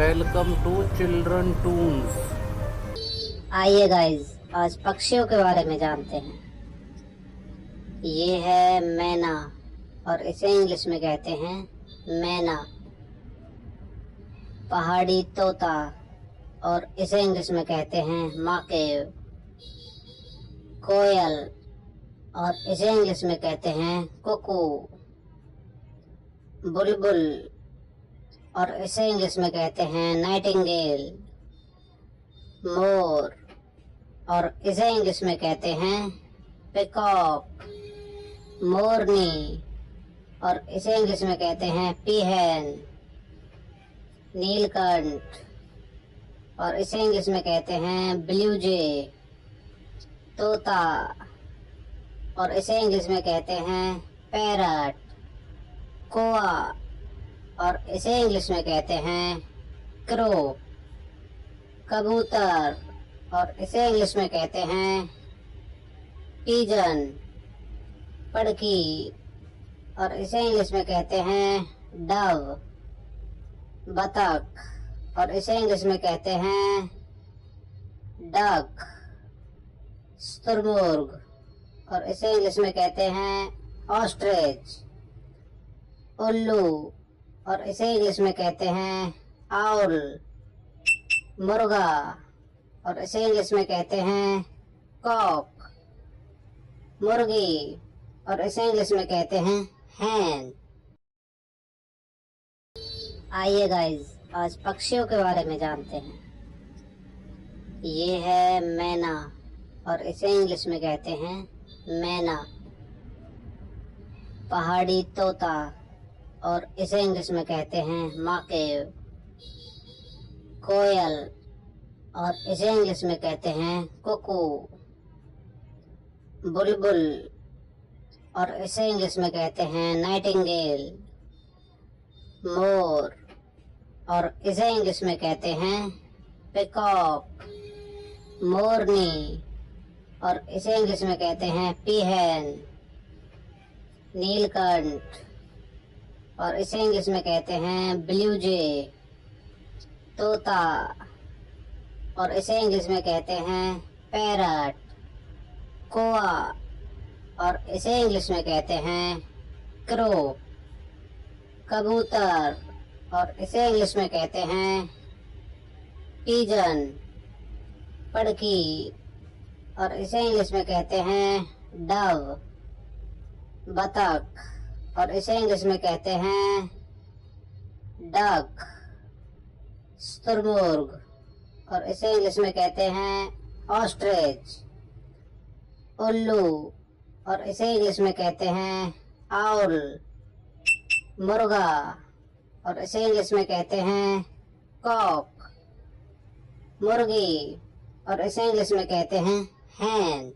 Welcome to Children Toons. आइए guys, आज पक्षियों के बारे में जानते हैं। ये है मैना और इसे इंग्लिश में कहते हैं मैना। पहाड़ी तोता और इसे इंग्लिश में कहते हैं माकेव। कोयल और इसे इंग्लिश में कहते हैं कुकू। बुलबुल और इसे इंग्लिश में कहते हैं नाइटिंगेल। मोर और इसे इंग्लिश में कहते हैं पिकॉक। मोरनी और इसे इंग्लिश में कहते हैं पीहन। नीलकंठ और इसे इंग्लिश में कहते हैं ब्लू जे। तोता और इसे इंग्लिश में कहते हैं पैरट। कोआ और इसे इंग्लिश में कहते हैं क्रो। कबूतर और इसे इंग्लिश में कहते हैं पिजन। पड़की और इसे इंग्लिश में कहते हैं डव। बतख और इसे इंग्लिश में कहते हैं डक। शुतुरमुर्ग और इसे इंग्लिश में कहते हैं ऑस्ट्रिच। उल्लू और इसे इंग्लिश में कहते हैं आउल। मुर्गा और इसे इंग्लिश में कहते हैं कॉक। मुर्गी और इसे इंग्लिश में कहते हैं हैन। आइए गाइस, आज पक्षियों के बारे में जानते हैं। ये है मैना और इसे इंग्लिश में कहते हैं मैना। पहाड़ी तोता और इसे इंग्लिश में कहते हैं माकेव। कोयल और इसे इंग्लिश में कहते हैं कुकू। बुलबुल और इसे इंग्लिश में कहते हैं नाइटिंगेल। मोर और इसे इंग्लिश में कहते हैं पिकॉक। मोरनी और इसे इंग्लिश में कहते हैं पीहन। नीलकंठ और इसे इंग्लिश में कहते हैं ब्लू जे। तोता और इसे इंग्लिश में कहते हैं पैरट। कोआ और इसे इंग्लिश में कहते हैं क्रो। कबूतर और इसे इंग्लिश में कहते हैं पिजन। पड़की और इसे इंग्लिश में कहते हैं डव। बतख और इसे इंग्लिश में कहते हैं डक। शुतुरमुर्ग और इसे इंग्लिश में कहते हैं ऑस्ट्रिच। उल्लू और इसे इंग्लिश में कहते हैं आउल। मुर्गा और इसे इंग्लिश में कहते हैं कॉक। मुर्गी और इसे इंग्लिश में कहते हैं हैन।